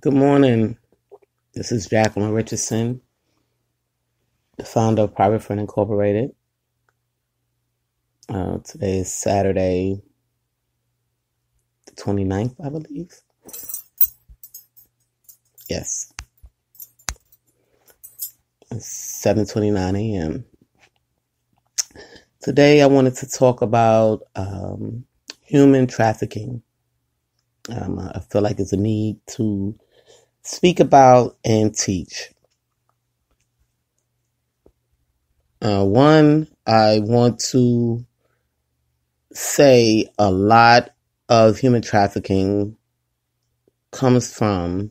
Good morning. This is Jacqueline Richardson, the founder of Private Friend Incorporated. Today is Saturday, the 29th, I believe. Yes. It's 7:29 a.m. Today I wanted to talk about human trafficking. I feel like there's a need to speak about and teach. One, I want to say a lot of human trafficking comes from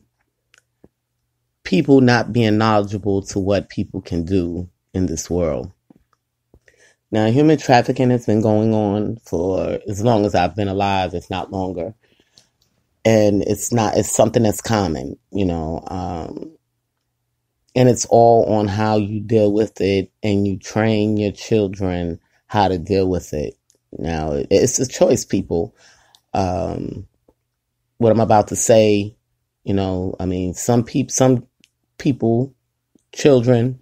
people not being knowledgeable to what people can do in this world. Now, human trafficking has been going on for as long as I've been alive, if not longer. And it's something that's common, and it's all on how you deal with it and you train your children how to deal with it. Now, it's a choice, people. What I'm about to say, some people, children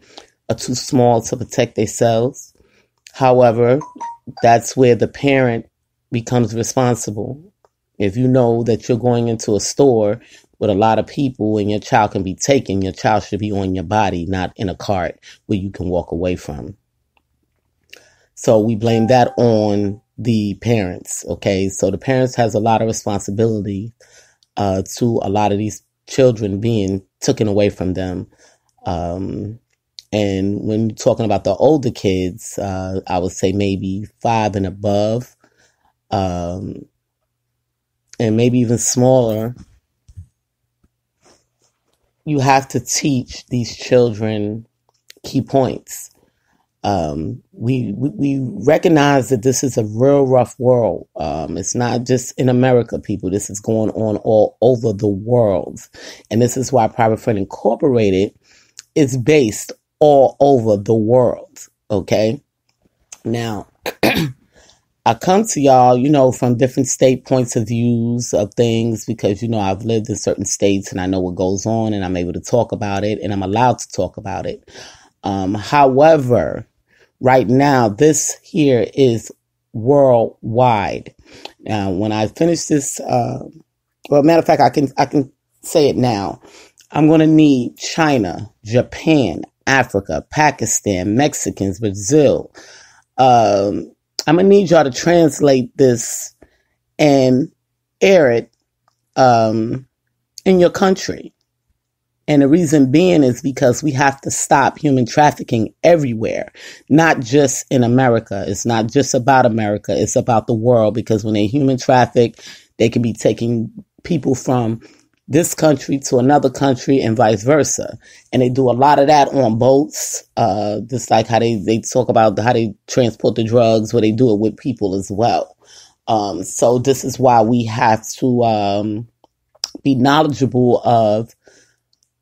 are too small to protect themselves. However, that's where the parent becomes responsible. If you know that you're going into a store with a lot of people and your child can be taken, your child should be on your body, not in a cart where you can walk away from. So we blame that on the parents, okay? So the parents has a lot of responsibility to a lot of these children being taken away from them. And when you're talking about the older kids, I would say maybe 5 and above, and maybe even smaller, you have to teach these children key points. We recognize that this is a real rough world. It's not just in America, people. This is going on all over the world. And this is why Private Friend Incorporated is based all over the world. Okay? Now, I come to y'all, from different state points of views of things because, I've lived in certain states and I know what goes on and I'm able to talk about it and I'm allowed to talk about it. However, right now, this here is worldwide. Now, when I finish this, matter of fact, I can say it now. I'm going to need China, Japan, Africa, Pakistan, Mexicans, Brazil, I'm going to need y'all to translate this and air it in your country. And the reason being is because we have to stop human trafficking everywhere, not just in America. It's not just about America. It's about the world, because when they human traffic, they can be taking people from this country to another country and vice versa. And they do a lot of that on boats, just like how they talk about how they transport the drugs, where they do it with people as well. So this is why we have to be knowledgeable of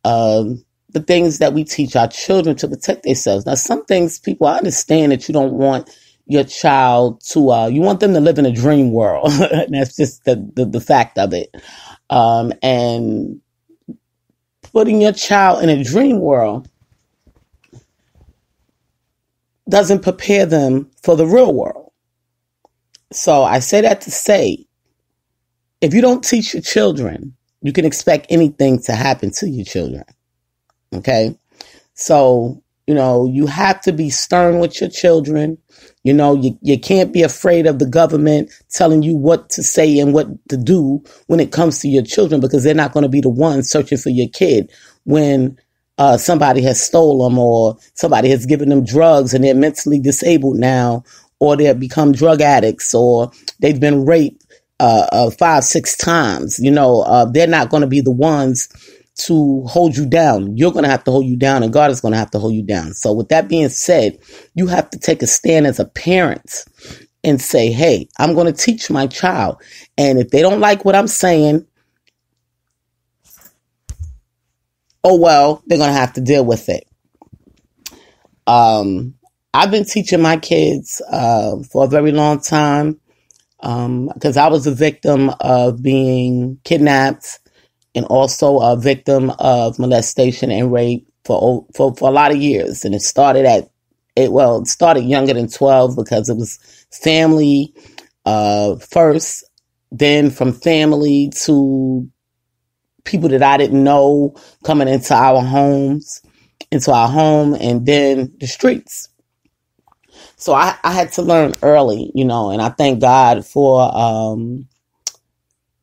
the things that we teach our children to protect themselves. Now, some things, people, I understand that you don't want your child to, you want them to live in a dream world. And that's just the fact of it. And putting your child in a dream world doesn't prepare them for the real world. So I say that to say, if you don't teach your children, you can expect anything to happen to your children. Okay? So, you have to be stern with your children. You can't be afraid of the government telling you what to say and what to do when it comes to your children, because they're not going to be the ones searching for your kid when somebody has stolen them or somebody has given them drugs and they're mentally disabled now, or they have become drug addicts, or they've been raped 5-6 times. They're not going to be the ones to hold you down. You're going to have to hold you down, and God is going to have to hold you down. So with that being said, you have to take a stand as a parent and say, hey, I'm going to teach my child. And if they don't like what I'm saying, oh, well, they're going to have to deal with it. I've been teaching my kids for a very long time because I was a victim of being kidnapped, and also a victim of molestation and rape for a lot of years. And it started it started younger than 12 because it was family first, then from family to people that I didn't know coming into our home, and then the streets. So I had to learn early, and I thank God for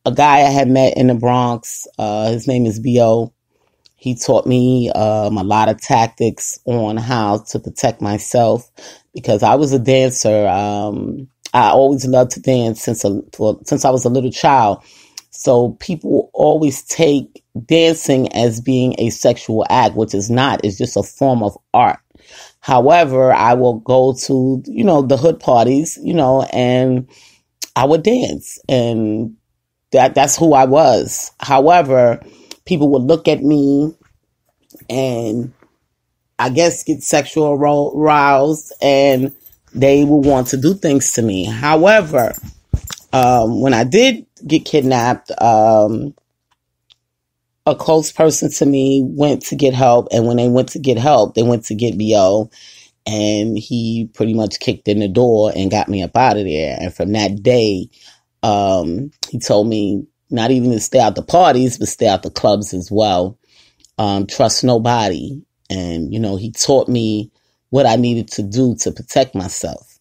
a guy I had met in the Bronx. His name is B.O. He taught me a lot of tactics on how to protect myself because I was a dancer. I always loved to dance since I was a little child. So people always take dancing as being a sexual act, which is not. It's just a form of art. However, I will go to, the hood parties, and I would dance, and that's who I was. However, people would look at me and I guess get sexual aroused, and they will want to do things to me. However, when I did get kidnapped, a close person to me went to get help, and when they went to get help, they went to get BO, and he pretty much kicked in the door and got me up out of there. And from that day, he told me not even to stay out the parties, but stay out the clubs as well. Trust nobody. And, he taught me what I needed to do to protect myself.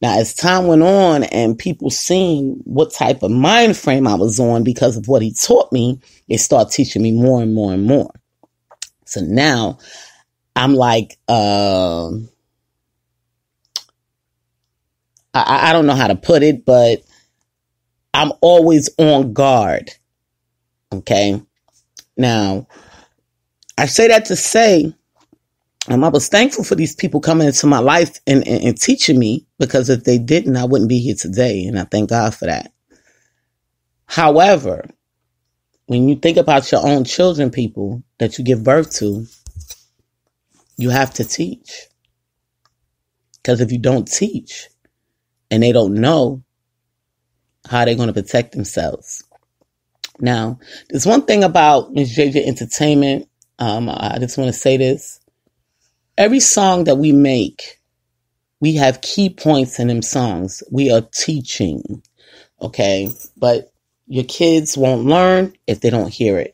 Now, as time went on and people seen what type of mind frame I was on because of what he taught me, they start teaching me more and more and more. So now I'm like, I don't know how to put it, but I'm always on guard. Okay. Now, I say that to say, I was thankful for these people coming into my life and teaching me, because if they didn't, I wouldn't be here today. And I thank God for that. However, when you think about your own children, people that you give birth to, you have to teach. Because if you don't teach and they don't know, how are they going to protect themselves? Now, there's one thing about MsjjDiamond Entertainment. I just want to say this. Every song that we make, we have key points in them songs. We are teaching, okay? But your kids won't learn if they don't hear it.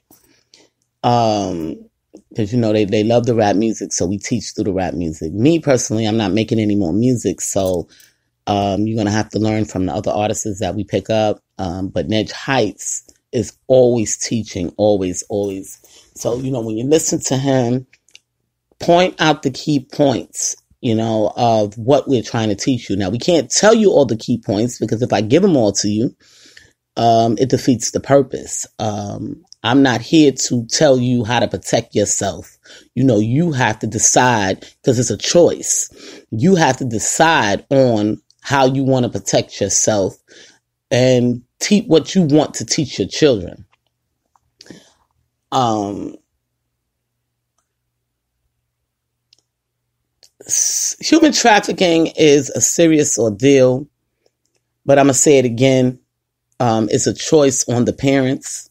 Because, they love the rap music, so we teach through the rap music. Me, personally, I'm not making any more music, so you're going to have to learn from the other artists that we pick up. But Nedge Heights is always teaching, always, always. So, when you listen to him, point out the key points, of what we're trying to teach you. Now, we can't tell you all the key points, because if I give them all to you, it defeats the purpose. I'm not here to tell you how to protect yourself. You have to decide, because it's a choice. You have to decide on how you want to protect yourself and teach what you want to teach your children. Human trafficking is a serious ordeal, but I'm going to say it again. It's a choice on the parents.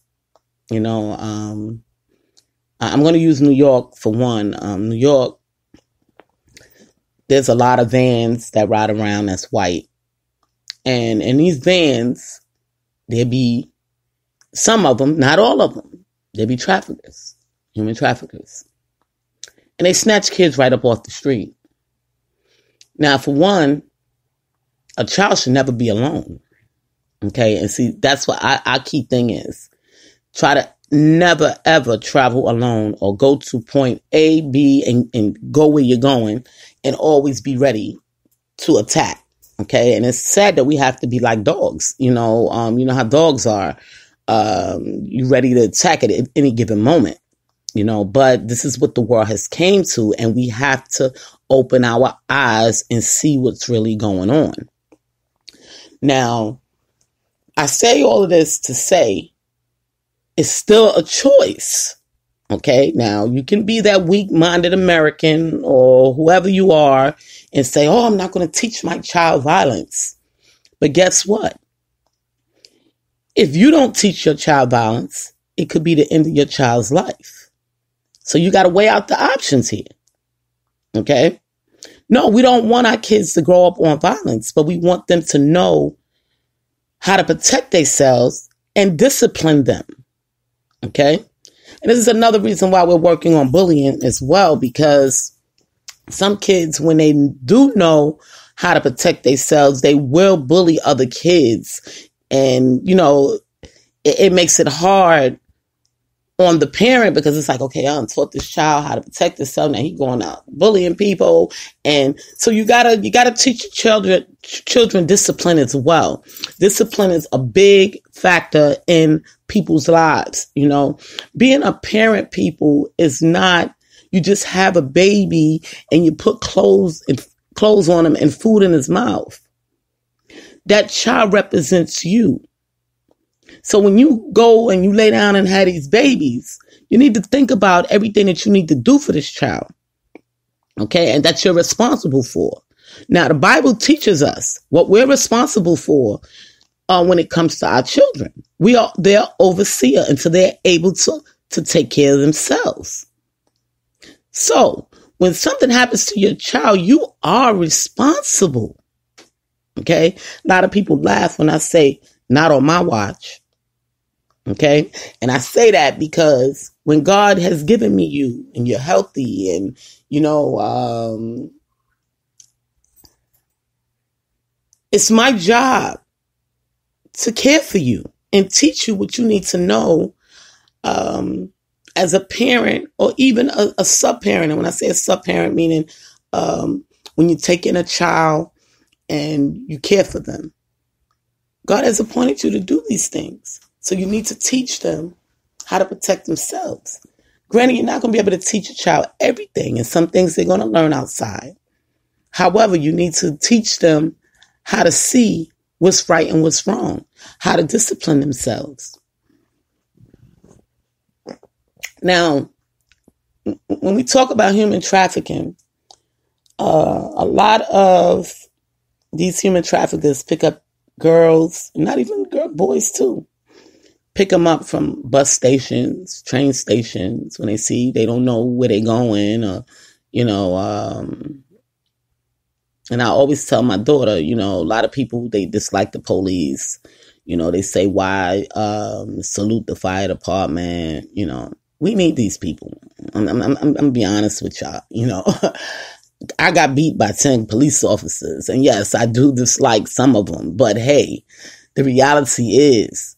I'm going to use New York for one. New York, there's a lot of vans that ride around that's white. And in these vans, there be some of them, not all of them, there be traffickers, human traffickers. And they snatch kids right up off the street. Now, for one, a child should never be alone. Okay, and see, that's what our key thing is. Try to never, ever travel alone, or go to point A, B, and go where you're going, and always be ready to attack. Okay, and it's sad that we have to be like dogs. You know how dogs are. You ready to attack at any given moment. But this is what the world has came to, and we have to open our eyes and see what's really going on. Now, I say all of this to say it's still a choice. Okay, now you can be that weak-minded American or whoever you are and say, oh, I'm not going to teach my child violence. But guess what? If you don't teach your child violence, it could be the end of your child's life. So you got to weigh out the options here. Okay? No, we don't want our kids to grow up on violence, but we want them to know how to protect themselves and discipline them. Okay? And this is another reason why we're working on bullying as well, because some kids, when they do know how to protect themselves, they will bully other kids. And, it makes it hard on the parent, because it's like, okay, I taught this child how to protect himself. Now he's going out bullying people. And so you gotta teach children discipline as well. Discipline is a big factor in people's lives. Being a parent, people, is not, you just have a baby and you put clothes on him and food in his mouth. That child represents you. So when you go and you lay down and have these babies, you need to think about everything that you need to do for this child. Okay. And that you're responsible for. Now, the Bible teaches us what we're responsible for when it comes to our children. We are their overseer until they're able to take care of themselves. So when something happens to your child, you are responsible. Okay. A lot of people laugh when I say, not on my watch. Okay. And I say that because when God has given me you and you're healthy and, it's my job to care for you and teach you what you need to know, as a parent or even a sub-parent. And when I say a sub-parent, meaning, when you take in a child and you care for them. God has appointed you to do these things. So you need to teach them how to protect themselves. Granted, you're not going to be able to teach a child everything, and some things they're going to learn outside. However, you need to teach them how to see what's right and what's wrong, how to discipline themselves. Now, when we talk about human trafficking, a lot of these human traffickers pick up girls, not even boys too. Pick them up from bus stations, train stations, when they don't know where they're going, or, and I always tell my daughter, a lot of people, they dislike the police. They say, why, salute the fire department. We need these people. I'm gonna be honest with y'all, I got beat by 10 police officers, and yes, I do dislike some of them, but hey, the reality is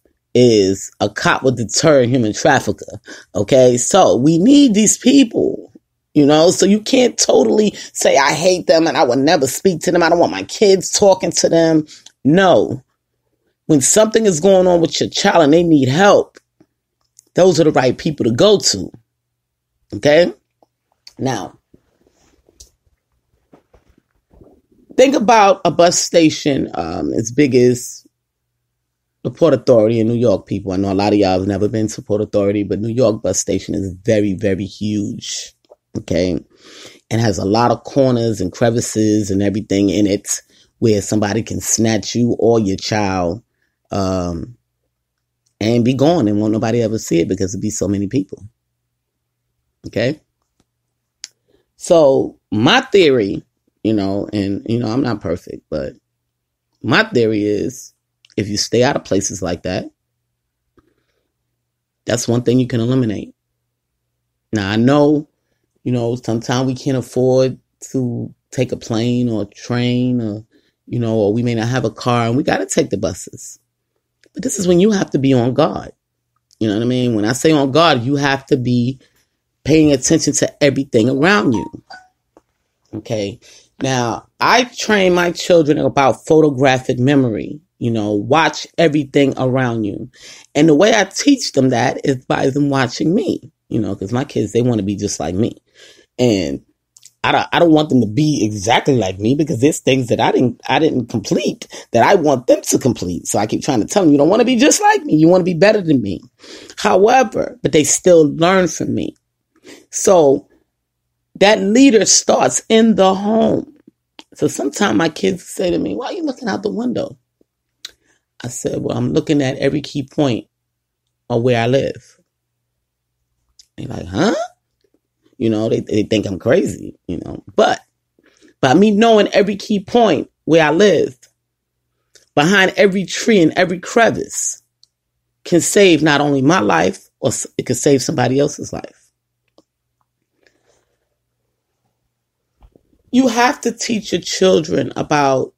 a cop would deter a human trafficker. Okay. So we need these people, so you can't totally say, I hate them and I will never speak to them. I don't want my kids talking to them. No. When something is going on with your child and they need help, those are the right people to go to. Okay. Now, think about a bus station as big as the Port Authority in New York, people. I know a lot of y'all have never been to Port Authority, but New York bus station is very, very huge. Okay. And has a lot of corners and crevices and everything in it where somebody can snatch you or your child and be gone and won't nobody ever see it because it'd be so many people. Okay. So my theory, and I'm not perfect, but my theory is, if you stay out of places like that, that's one thing you can eliminate. Now, I know, sometimes we can't afford to take a plane or a train or, or we may not have a car and we got to take the buses. But this is when you have to be on guard. You know what I mean? When I say on guard, you have to be paying attention to everything around you. Okay. Now, I train my children about photographic memory. Watch everything around you. And the way I teach them that is by them watching me, because my kids, they want to be just like me. And I don't want them to be exactly like me, because there's things that I didn't complete that I want them to complete. So I keep trying to tell them, you don't want to be just like me. You want to be better than me. However, but they still learn from me. So that leader starts in the home. So sometimes my kids say to me, why are you looking out the window? I said, well, I'm looking at every key point of where I live. They're like, huh? They think I'm crazy, But by me knowing every key point where I lived, behind every tree and every crevice, can save not only my life, or it could save somebody else's life. You have to teach your children about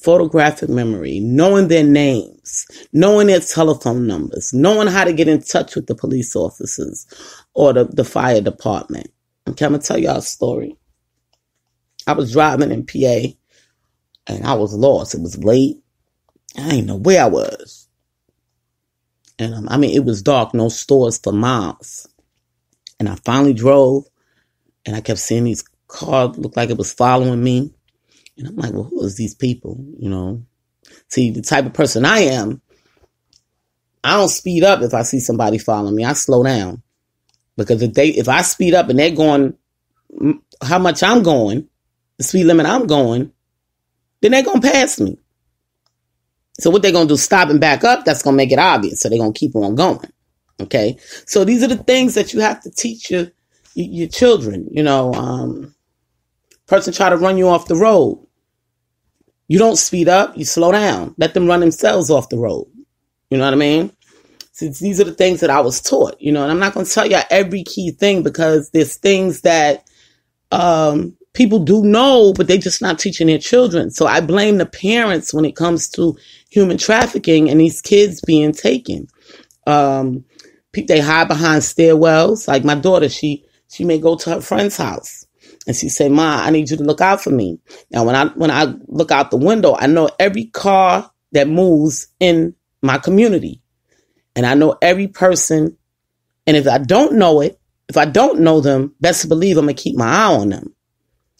photographic memory, knowing their names, knowing their telephone numbers, knowing how to get in touch with the police officers or the fire department. Okay, I'm going to tell y'all a story. I was driving in PA and I was lost. It was late. I didn't know where I was. And it was dark, no stores for miles. And I finally drove and I kept seeing these cars look like it was following me. And I'm like, well, who is these people? See, the type of person I am, I don't speed up if I see somebody following me. I slow down. Because if I speed up and they're going how much I'm going, the speed limit I'm going, then they're going to pass me. So what they're going to do, stop and back up, that's going to make it obvious. So they're going to keep on going. Okay? So these are the things that you have to teach your children. Person try to run you off the road. You don't speed up, you slow down. Let them run themselves off the road. You know what I mean? So these are the things that I was taught, and I'm not going to tell you every key thing because there's things that people do know, but they're just not teaching their children. So I blame the parents when it comes to human trafficking and these kids being taken. They hide behind stairwells. Like my daughter, she may go to her friend's house and she say, "Ma, I need you to look out for me." Now, when I look out the window, I know every car that moves in my community. And I know every person. And if I don't know them, best believe I'm going to keep my eye on them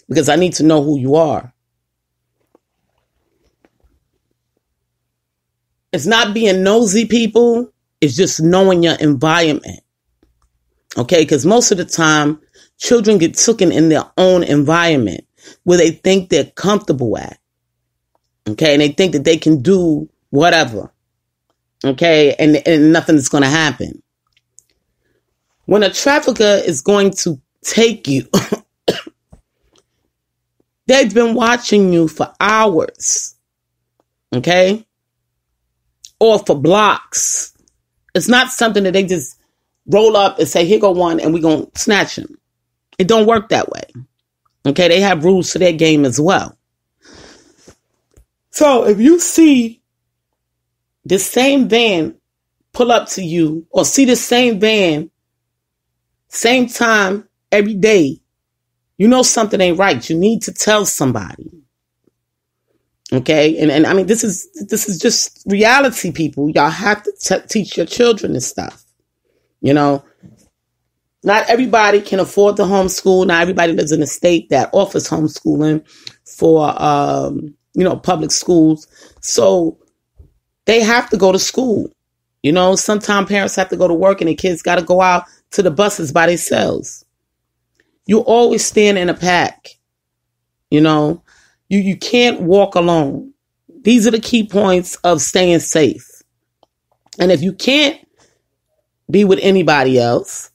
because I need to know who you are. It's not being nosy, people. It's just knowing your environment. Okay? Because most of the time, children get taken in their own environment where they think they're comfortable at. Okay? And they think that they can do whatever. Okay, and nothing is going to happen. When a trafficker is going to take you, they've been watching you for hours. Okay? Or for blocks. It's not something that they just roll up and say, "Here go one," and we're going to snatch him. It don't work that way. Okay, they have rules to their game as well. So if you see this same van pull up to you or see the same van, same time every day, you know something ain't right. You need to tell somebody. Okay? And this is just reality, people. Y'all have to teach your children this stuff. Not everybody can afford to homeschool. Not everybody lives in a state that offers homeschooling for, public schools. So they have to go to school. Sometimes parents have to go to work and the kids got to go out to the buses by themselves. You always stand in a pack. You can't walk alone. These are the key points of staying safe. And if you can't be with anybody else,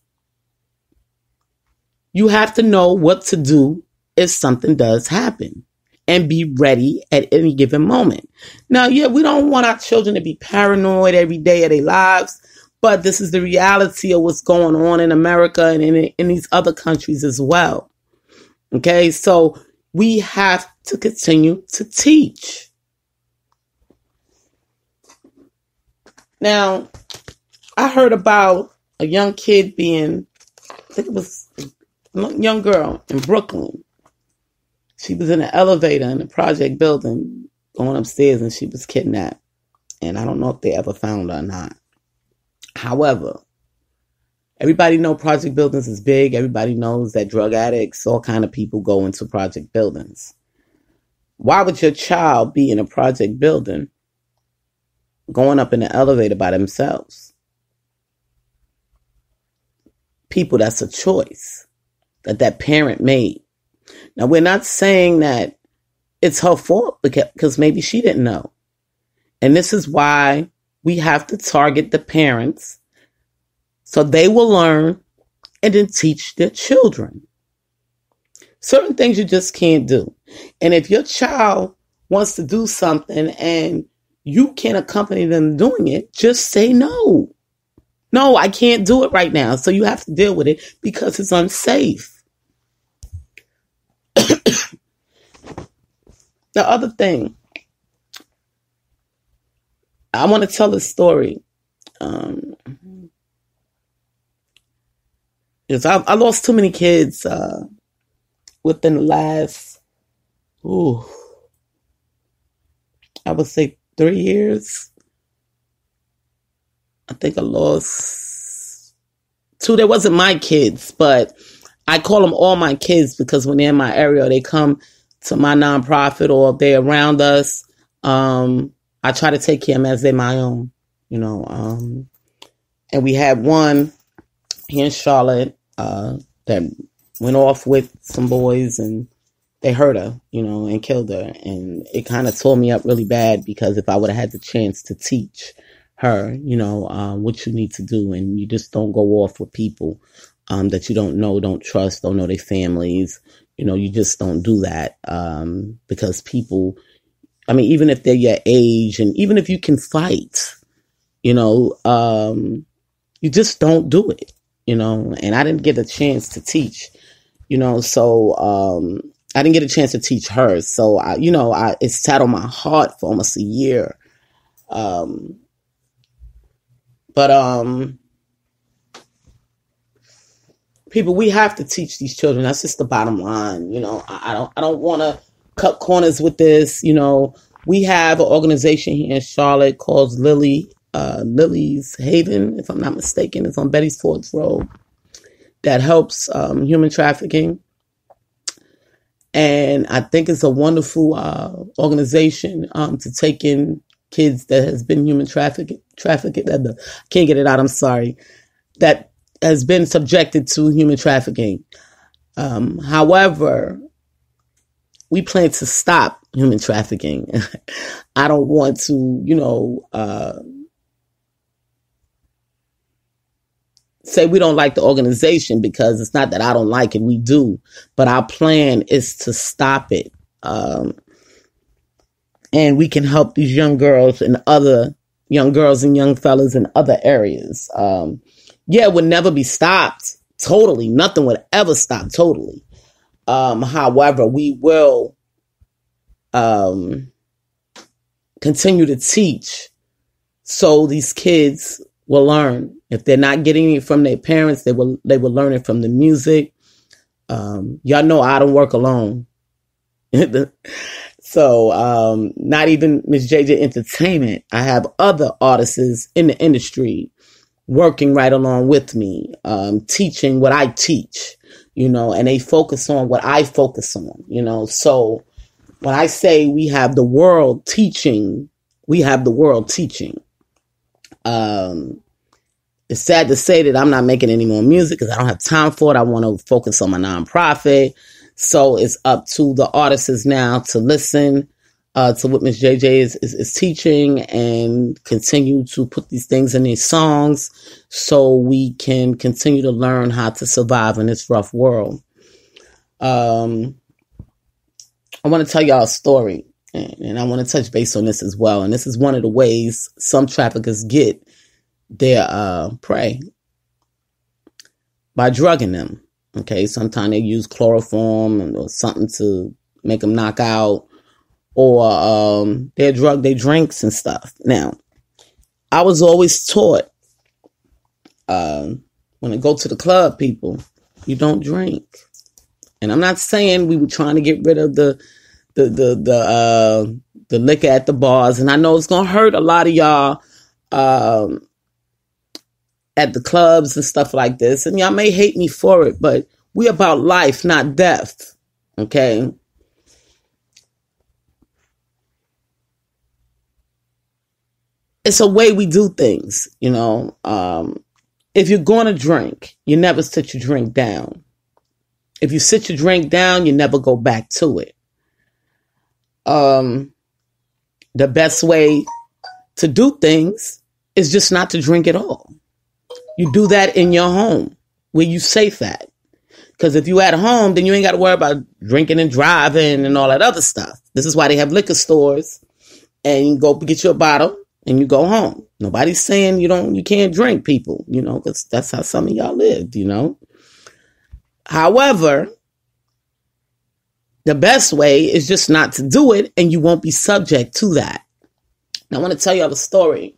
you have to know what to do if something does happen. And be ready at any given moment. Now, we don't want our children to be paranoid every day of their lives, but this is the reality of what's going on in America and in these other countries as well. Okay, so we have to continue to teach. Now, I heard about a young kid I think it was a young girl in Brooklyn. She was in an elevator in a project building going upstairs and she was kidnapped. And I don't know if they ever found her or not. However, everybody knows project buildings is big. Everybody knows that drug addicts, all kind of people go into project buildings. Why would your child be in a project building going up in the elevator by themselves? People, that's a choice that parent made. Now, we're not saying that it's her fault because maybe she didn't know. And this is why we have to target the parents so they will learn and then teach their children. Certain things you just can't do. And if your child wants to do something and you can't accompany them doing it, just say no. No, I can't do it right now. So you have to deal with it because it's unsafe. The other thing, I want to tell a story. Is I lost too many kids within the last, I would say 3 years. I think I lost 2. They wasn't my kids, but I call them all my kids because when they're in my area, they come to my nonprofit or they're around us. I try to take care of them as they're my own, and we had one here in Charlotte that went off with some boys and they hurt her, and killed her. And it kind of tore me up really bad because if I would have had the chance to teach her, what you need to do, and you just don't go off with people that you don't know, don't trust, don't know their families. You just don't do that because people, even if they're your age and even if you can fight, you just don't do it, and I didn't get a chance to teach, so I didn't get a chance to teach her. So, it sat on my heart for almost a year. But people, we have to teach these children. That's just the bottom line. I don't want to cut corners with this. We have an organization here in Charlotte called Lily's Haven, if I'm not mistaken. It's on Betty's Ford's Road, that helps human trafficking. And I think it's a wonderful organization to take in kids that has been human trafficked. Can't get it out. I'm sorry. That has been subjected to human trafficking. However, we plan to stop human trafficking. I don't want to, say we don't like the organization, because it's not that I don't like it. We do. But our plan is to stop it. And we can help these young girls and young fellas in other areas. It would never be stopped totally. Nothing would ever stop totally. However, we will continue to teach so these kids will learn. If they're not getting it from their parents, they will learn it from the music. Y'all know I don't work alone. So not even MsjjDiamond Entertainment. I have other artists in the industry working right along with me, teaching what I teach, and they focus on what I focus on, So when I say we have the world teaching, we have the world teaching. It's sad to say that I'm not making any more music because I don't have time for it. I want to focus on my nonprofit. So it's up to the artists now to listen to what MsjjD is teaching and continue to put these things in these songs so we can continue to learn how to survive in this rough world. I want to tell y'all a story, and I want to touch base on this as well. And this is one of the ways some traffickers get their prey, by drugging them. Okay, sometimes they use chloroform or something to make them knock out, or they drug their drinks and stuff. Now, I was always taught when I go to the club, people, you don't drink. And I'm not saying we were trying to get rid of the liquor at the bars, and I know it's gonna hurt a lot of y'all at the clubs and stuff like this, and y'all may hate me for it, but we about life, not death. Okay. It's a way we do things, If you're going to drink, you never sit your drink down. If you sit your drink down, you never go back to it. The best way to do things is just not to drink at all. You do that in your home where you safe at. Because if you at home, then you ain't got to worry about drinking and driving and all that other stuff. This is why they have liquor stores, and you go get you a bottle and you go home. Nobody's saying you can't drink, people, because that's how some of y'all lived, However, the best way is just not to do it, and you won't be subject to that. Now, I want to tell y'all a story.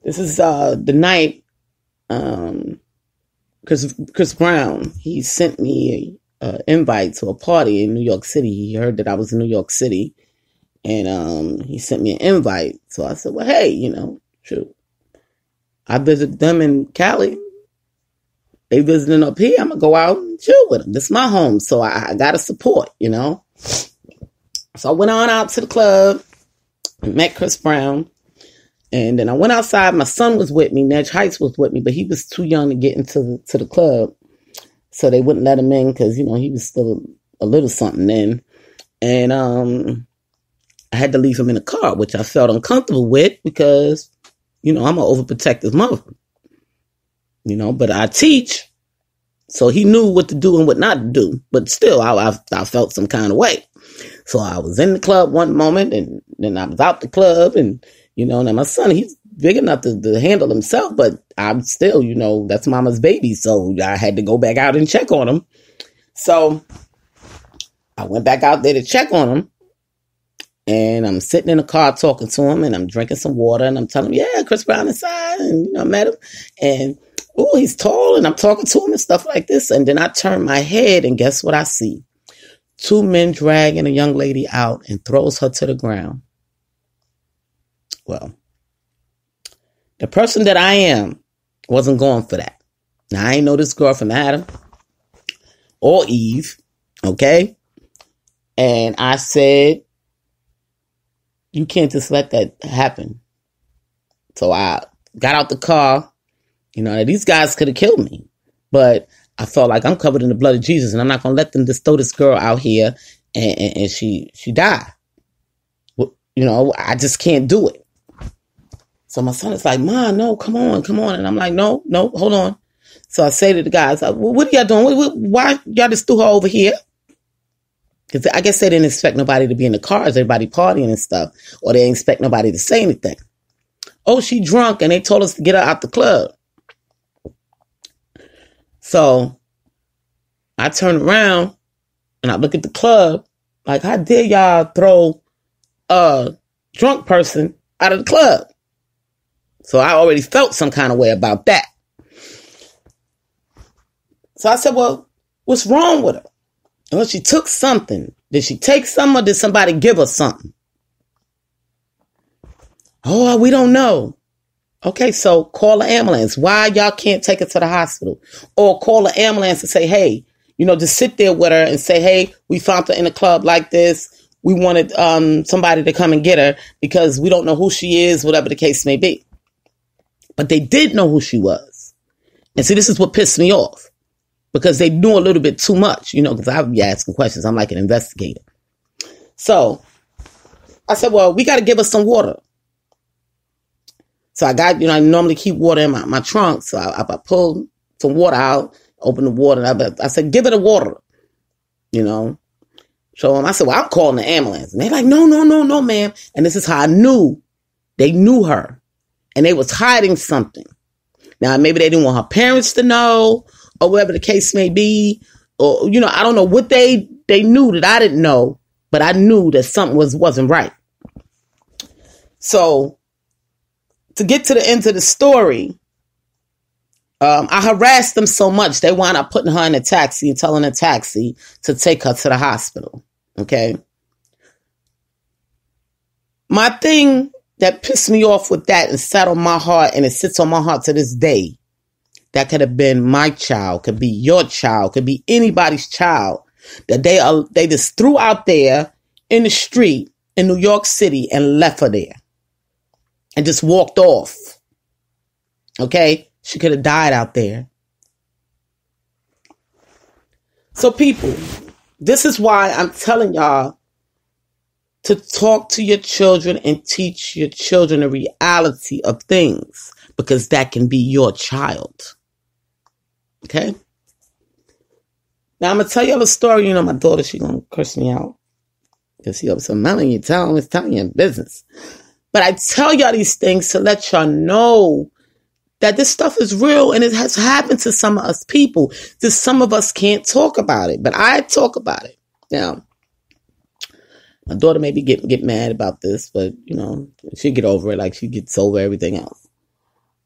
This is the night Chris Brown, he sent me an invite to a party in New York City. He heard that I was in New York City, and he sent me an invite. So I said, well, hey, shoot, I visit them in Cali. They visiting up here. I'm going to go out and chill with them. This is my home, so I got to support, So I went on out to the club and met Chris Brown. And then I went outside. My son was with me. Nedge Heights was with me, but he was too young to get into the club. So they wouldn't let him in because, he was still a little something then. And I had to leave him in the car, which I felt uncomfortable with because, I'm an overprotective mother. But I teach. So he knew what to do and what not to do. But still, I felt some kind of way. So I was in the club one moment, and then I was out the club, and now my son, he's big enough to handle himself, but I'm still, that's mama's baby. So I had to go back out and check on him. So I went back out there to check on him, and I'm sitting in the car talking to him, and I'm drinking some water, and I'm telling him, yeah, Chris Brown inside, and I met him, and oh, he's tall, and I'm talking to him and stuff like this. And then I turn my head, and guess what I see? 2 men dragging a young lady out and throws her to the ground. Well, the person that I am wasn't going for that. Now, I ain't know this girl from Adam or Eve, okay? And I said, you can't just let that happen. So I got out the car. These guys could have killed me, but I felt like I'm covered in the blood of Jesus, and I'm not going to let them just throw this girl out here and she die. I just can't do it. So my son is like, Ma, no, come on. And I'm like, no, hold on. So I say to the guys, well, what are y'all doing? Why y'all just threw her over here? Because I guess they didn't expect nobody to be in the cars, everybody partying and stuff, or they didn't expect nobody to say anything. Oh, she drunk, and they told us to get her out the club. So I turn around and I look at the club like, how dare y'all throw a drunk person out of the club? So I already felt some kind of way about that. So I said, well, what's wrong with her? Well, she took something. Did she take something, or did somebody give her something? Oh, we don't know. Okay, so call an ambulance. Why y'all can't take her to the hospital? Or call an ambulance and say, hey, just sit there with her and say, hey, we found her in a club like this. We wanted somebody to come and get her because we don't know who she is, whatever the case may be. But they did know who she was. And see, this is what pissed me off. Because they knew a little bit too much, because I would be asking questions. I'm like an investigator. So I said, well, we got to give her some water. So I got, I normally keep water in my trunk. So I pulled some water out, opened the water. And I said, give her the water, So I said, well, I'm calling the ambulance. And they're like, no, ma'am. And this is how I knew they knew her. And they was hiding something. Now, maybe they didn't want her parents to know, or whatever the case may be. Or, I don't know what they knew that I didn't know, but I knew that something wasn't right. So to get to the end of the story, I harassed them so much, they wound up putting her in a taxi and telling a taxi to take her to the hospital. Okay. My thing that pissed me off with that and sat on my heart, and it sits on my heart to this day, that could have been my child, could be your child, could be anybody's child, that they just threw out there in the street in New York City and left her there and just walked off. Okay? She could have died out there. So people, this is why I'm telling y'all to talk to your children and teach your children the reality of things, because that can be your child. Okay? Now, I'm going to tell y'all a story. You know, my daughter, she going to curse me out. Because she goes, so Melanie, it's telling you in business. But I tell y'all these things to let y'all know that this stuff is real and it has happened to some of us people. Just some of us can't talk about it, but I talk about it. Now, my daughter maybe get mad about this, but, you know, she'll get over it like she gets over everything else.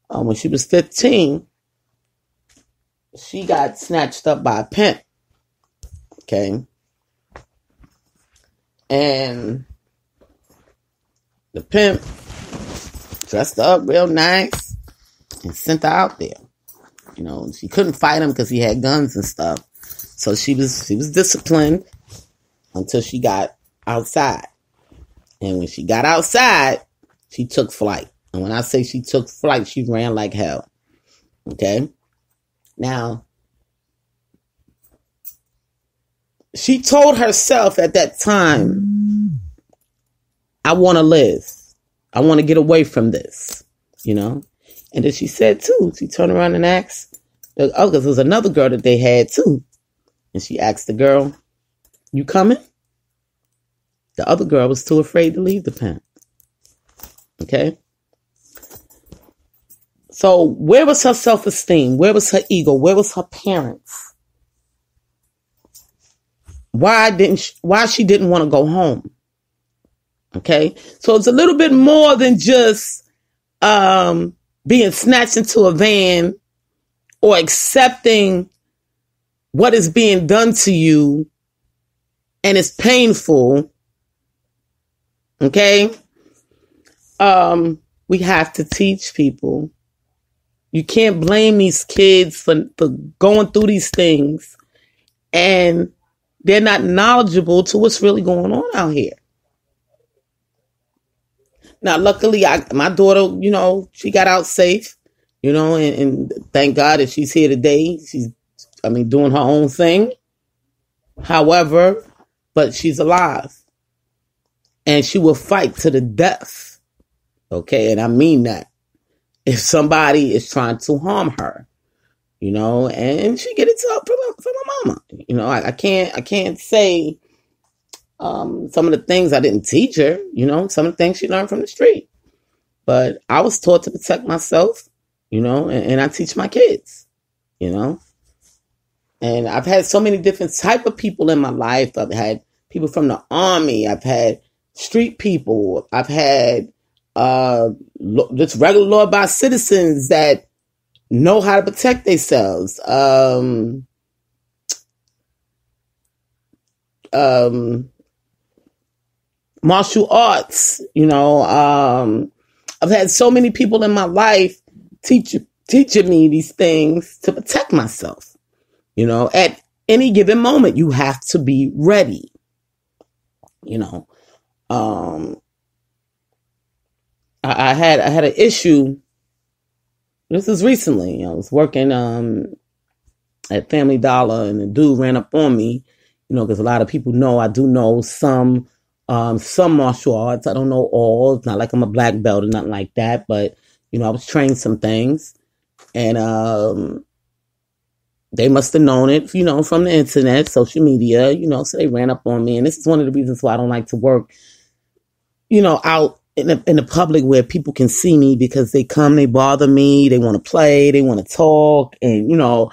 When she was 15, she got snatched up by a pimp. Okay? And the pimp dressed up real nice and sent her out there. You know, she couldn't fight him because he had guns and stuff. So she was disciplined until she got outside. And when she got outside, she took flight. And when I say she took flight, she ran like hell. Okay? Now, she told herself at that time, I want to live. I want to get away from this. You know? And then she said, too, she turned around and asked, because there was another girl that they had, too. And she asked the girl, you coming? The other girl was too afraid to leave the pimp. Okay? So where was her self-esteem? Where was her ego? Where was her parents? Why she didn't want to go home? Okay? So it's a little bit more than just being snatched into a van or accepting what is being done to you and it's painful. Okay? We have to teach people. You can't blame these kids for going through these things and they're not knowledgeable to what's really going on out here. Now, luckily, my daughter, you know, she got out safe, you know, and thank God that she's here today. She's doing her own thing. However, but she's alive. And she will fight to the death. Okay, and I mean that. If somebody is trying to harm her, you know, and she get it from her mama. You know, I can't say some of the things I didn't teach her, you know, some of the things she learned from the street. But I was taught to protect myself, you know, and I teach my kids, you know. And I've had so many different type of people in my life. I've had people from the army. I've had street people. I've had just regular law-abiding citizens that know how to protect themselves. Martial arts, you know. I've had so many people in my life teaching me these things to protect myself. You know, at any given moment, you have to be ready. You know, I had an issue. This is recently. I was working at Family Dollar, and the dude ran up on me. You know, because a lot of people know I do know some martial arts. I don't know all. It's not like I'm a black belt or nothing like that. But you know, I was trained some things, and they must have known it, you know, from the internet, social media. You know, so they ran up on me, and this is one of the reasons why I don't like to work, you know, out in the public where people can see me, because they come, they bother me, they want to play, they want to talk, and you know,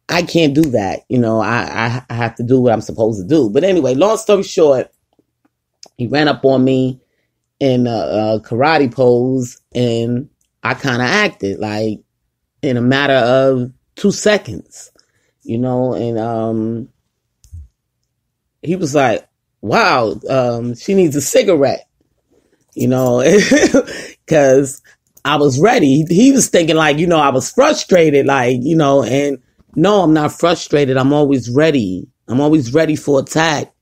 I can't do that. You know, I have to do what I'm supposed to do. But anyway, long story short, he ran up on me in a karate pose, and I kind of acted like in a matter of 2 seconds, you know, and he was like, wow, she needs a cigarette. You know, because I was ready. He was thinking like, you know, I was frustrated, like, you know, and no, I'm not frustrated. I'm always ready. I'm always ready for attack,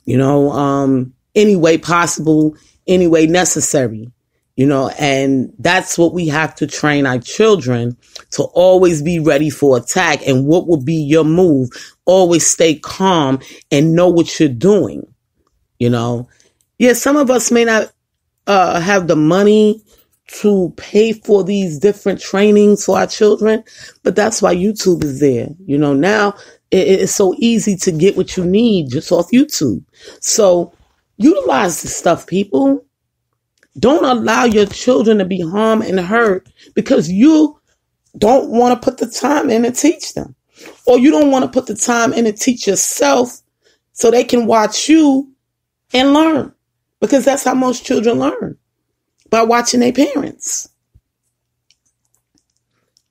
you know, any way possible, any way necessary, you know, and that's what we have to train our children to always be ready for attack. And what will be your move? Always stay calm and know what you're doing, you know. Yeah, some of us may not have the money to pay for these different trainings for our children, but that's why YouTube is there. Now it's so easy to get what you need just off YouTube. So utilize this stuff, people. Don't allow your children to be harmed and hurt because you don't want to put the time in to teach them. Or you don't want to put the time in to teach yourself so they can watch you and learn. Because that's how most children learn, by watching their parents.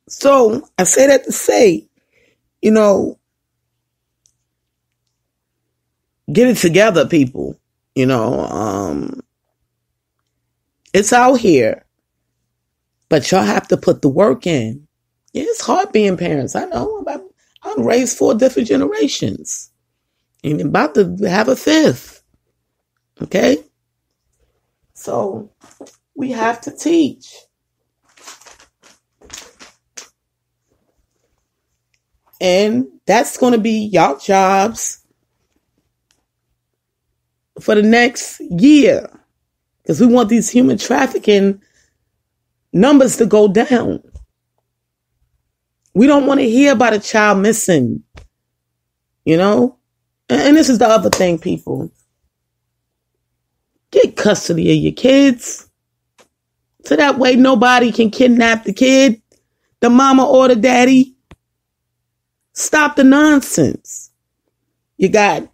So I say that to say, get it together, people. It's out here, but y'all have to put the work in. Yeah, it's hard being parents. I know. I'm raised 4 different generations and about to have a 5th. Okay? So we have to teach. And that's going to be y'all jobs for the next year. Because we want these human trafficking numbers to go down. We don't want to hear about a child missing. And this is the other thing, people. Get custody of your kids. So that way nobody can kidnap the kid, the mama or the daddy. Stop the nonsense. You got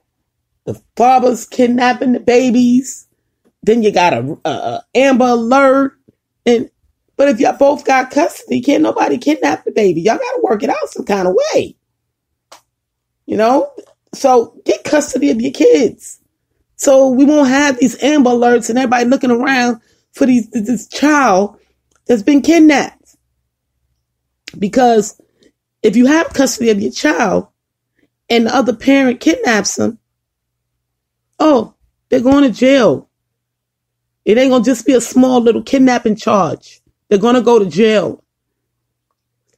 the fathers kidnapping the babies. Then you got a Amber Alert. But if y'all both got custody, can't nobody kidnap the baby. Y'all got to work it out some kind of way. So get custody of your kids. So we won't have these Amber Alerts and everybody looking around for this child that's been kidnapped. Because if you have custody of your child and the other parent kidnaps them, they're going to jail. It ain't going to just be a small little kidnapping charge. They're going to go to jail.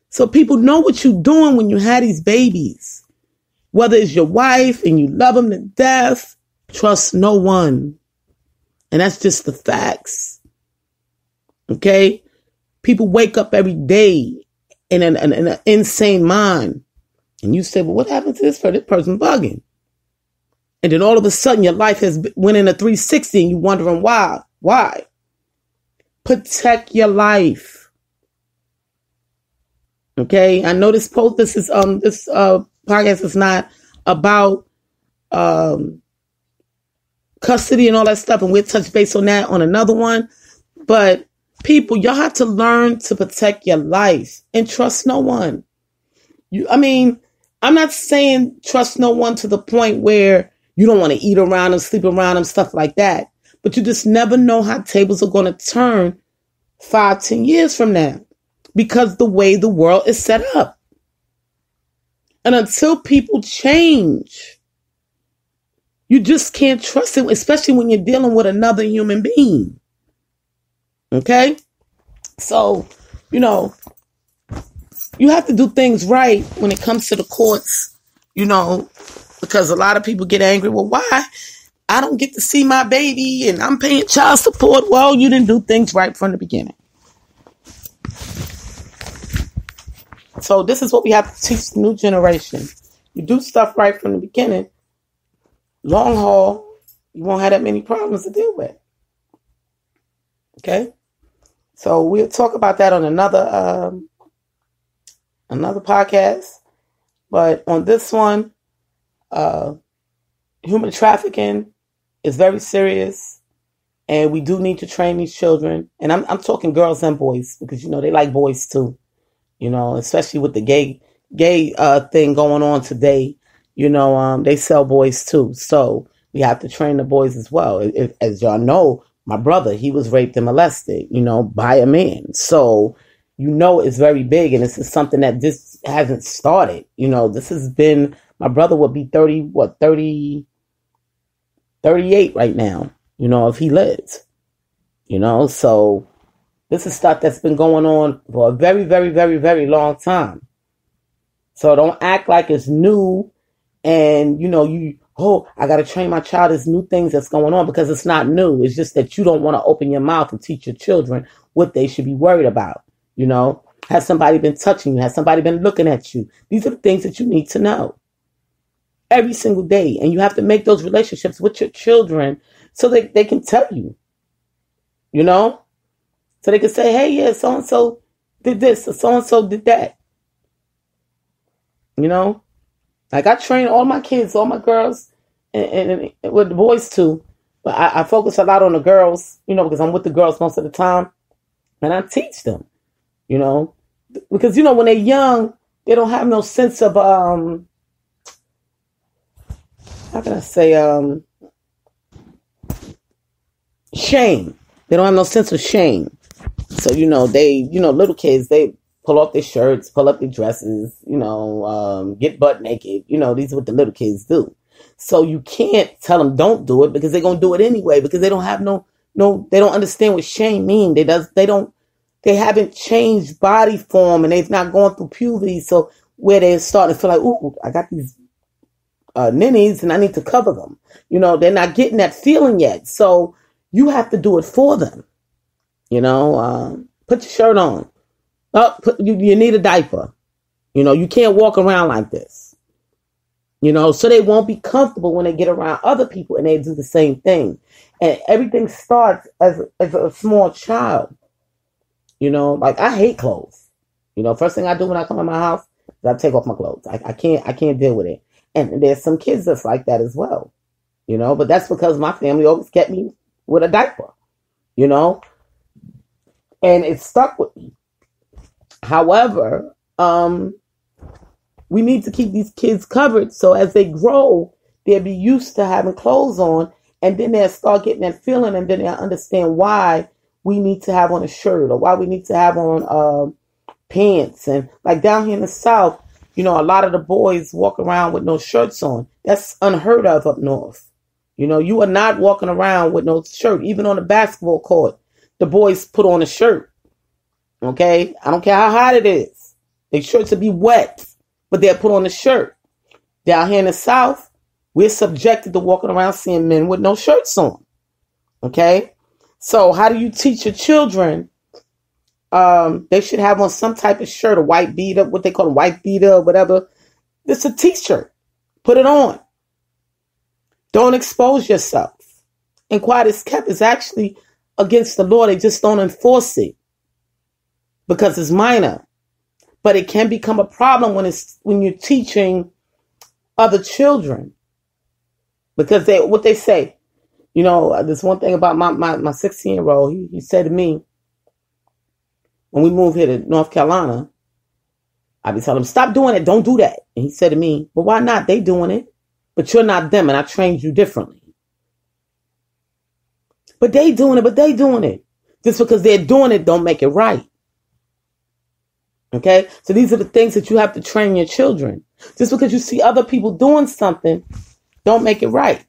So people know what you're doing when you have these babies. Whether it's your wife and you love them to death, trust no one. And that's just the facts. Okay? People wake up every day in an insane mind. And you say, well, what happened to this person bugging? And then all of a sudden your life has went in a 360 and you're wondering why. Why? Protect your life. Okay? I know this podcast is not about custody and all that stuff, and we'll touch base on that on another one. But people, y'all have to learn to protect your life and trust no one. I'm not saying trust no one to the point where you don't want to eat around them, sleep around them, stuff like that. But you just never know how tables are going to turn 5-10 years from now because the way the world is set up. And until people change, you just can't trust it, especially when you're dealing with another human being. Okay? So, you have to do things right when it comes to the courts, because a lot of people get angry. Well, why? I don't get to see my baby and I'm paying child support. Well, you didn't do things right from the beginning. So this is what we have to teach the new generation. You do stuff right from the beginning. Long haul, you won't have that many problems to deal with. Okay? So we'll talk about that on another podcast. But on this one, human trafficking is very serious, and we do need to train these children. And I'm talking girls and boys because they like boys too. Especially with the gay thing going on today. They sell boys too. So we have to train the boys as well. As y'all know, my brother, he was raped and molested, by a man. So, it's very big, and this is something that this hasn't started. This has been, my brother would be 38 right now, if he lives, so this is stuff that's been going on for a very, very, very, very long time. So don't act like it's new and, I got to train my child. There's new things that's going on because it's not new. It's just that you don't want to open your mouth and teach your children what they should be worried about. Has somebody been touching you? Has somebody been looking at you? These are the things that you need to know every single day. And you have to make those relationships with your children so that they can tell you, so they can say, hey, yeah, so-and-so did this or so-and-so did that. Like I train all my kids, all my girls, and with the boys too. But I focus a lot on the girls, because I'm with the girls most of the time. And I teach them, because, when they're young, they don't have no sense of, how can I say, shame. They don't have no sense of shame. So, they, little kids, they pull off their shirts, pull up their dresses, get butt naked. These are what the little kids do. So you can't tell them don't do it because they're going to do it anyway because they don't have they don't understand what shame means. They haven't changed body form and they've not gone through puberty. So where they're starting to feel like, ooh, I got these ninnies and I need to cover them. They're not getting that feeling yet. So you have to do it for them. Put your shirt on. You need a diaper. You can't walk around like this. So they won't be comfortable when they get around other people and they do the same thing. And everything starts as a small child. Like I hate clothes. First thing I do when I come in my house is I take off my clothes. I can't deal with it. And there's some kids that's like that as well. But that's because my family always kept me with a diaper. And it stuck with me. However, we need to keep these kids covered so as they grow, they'll be used to having clothes on, and then they'll start getting that feeling, and then they'll understand why we need to have on a shirt or why we need to have on pants. And like down here in the South, a lot of the boys walk around with no shirts on. That's unheard of up north. You are not walking around with no shirt. Even on the basketball court, the boys put on a shirt. Okay? I don't care how hot it is. Their shirts will be wet, but they'll put on a shirt. Down here in the South, we're subjected to walking around seeing men with no shirts on. Okay? So how do you teach your children? They should have on some type of shirt, a white beater, what they call a white beater or whatever. It's a t-shirt. Put it on. Don't expose yourself. And quiet as kept is actually against the law. They just don't enforce it because it's minor. But it can become a problem when you're teaching other children. Because what they say, there's one thing about my 16-year-old. He said to me, when we moved here to North Carolina, I be telling him, stop doing it. Don't do that. And he said to me, well, why not? They doing it. But you're not them, and I trained you differently. But they doing it. Just because they're doing it don't make it right. Okay? So these are the things that you have to train your children. Just because you see other people doing something don't make it right.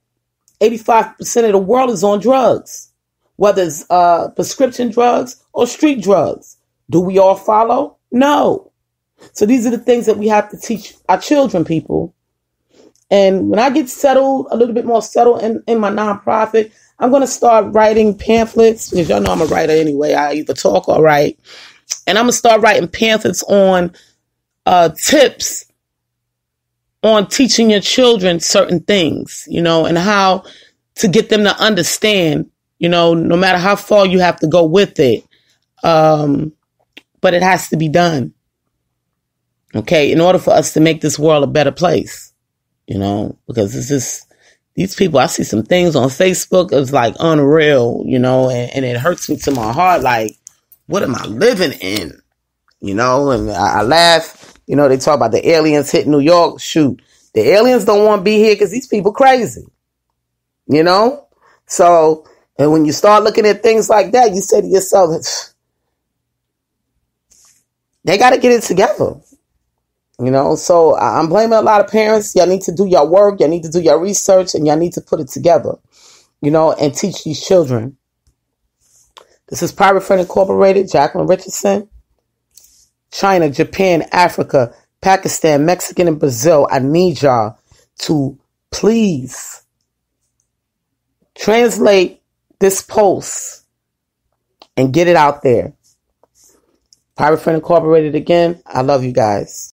85% of the world is on drugs, whether it's prescription drugs or street drugs. Do we all follow? No. So these are the things that we have to teach our children, people. And when I get settled, a little bit more settled in my nonprofit, I'm going to start writing pamphlets, because y'all know I'm a writer anyway. I either talk or write. And I'm going to start writing pamphlets on tips on teaching your children certain things, and how to get them to understand, no matter how far you have to go with it. But it has to be done. Okay, in order for us to make this world a better place. Because it's just, these people, I see some things on Facebook, it's like unreal, and it hurts me to my heart. Like, what am I living in? And I laugh, they talk about the aliens hit New York. Shoot, the aliens don't want to be here because these people crazy, So, and when you start looking at things like that, you say to yourself, they got to get it together. So I'm blaming a lot of parents. Y'all need to do your work. Y'all need to do your research, and y'all need to put it together, and teach these children. This is Private Friend Incorporated, Jacqueline Richardson. China, Japan, Africa, Pakistan, Mexican, and Brazil. I need y'all to please translate this post and get it out there. Private Friend Incorporated again. I love you guys.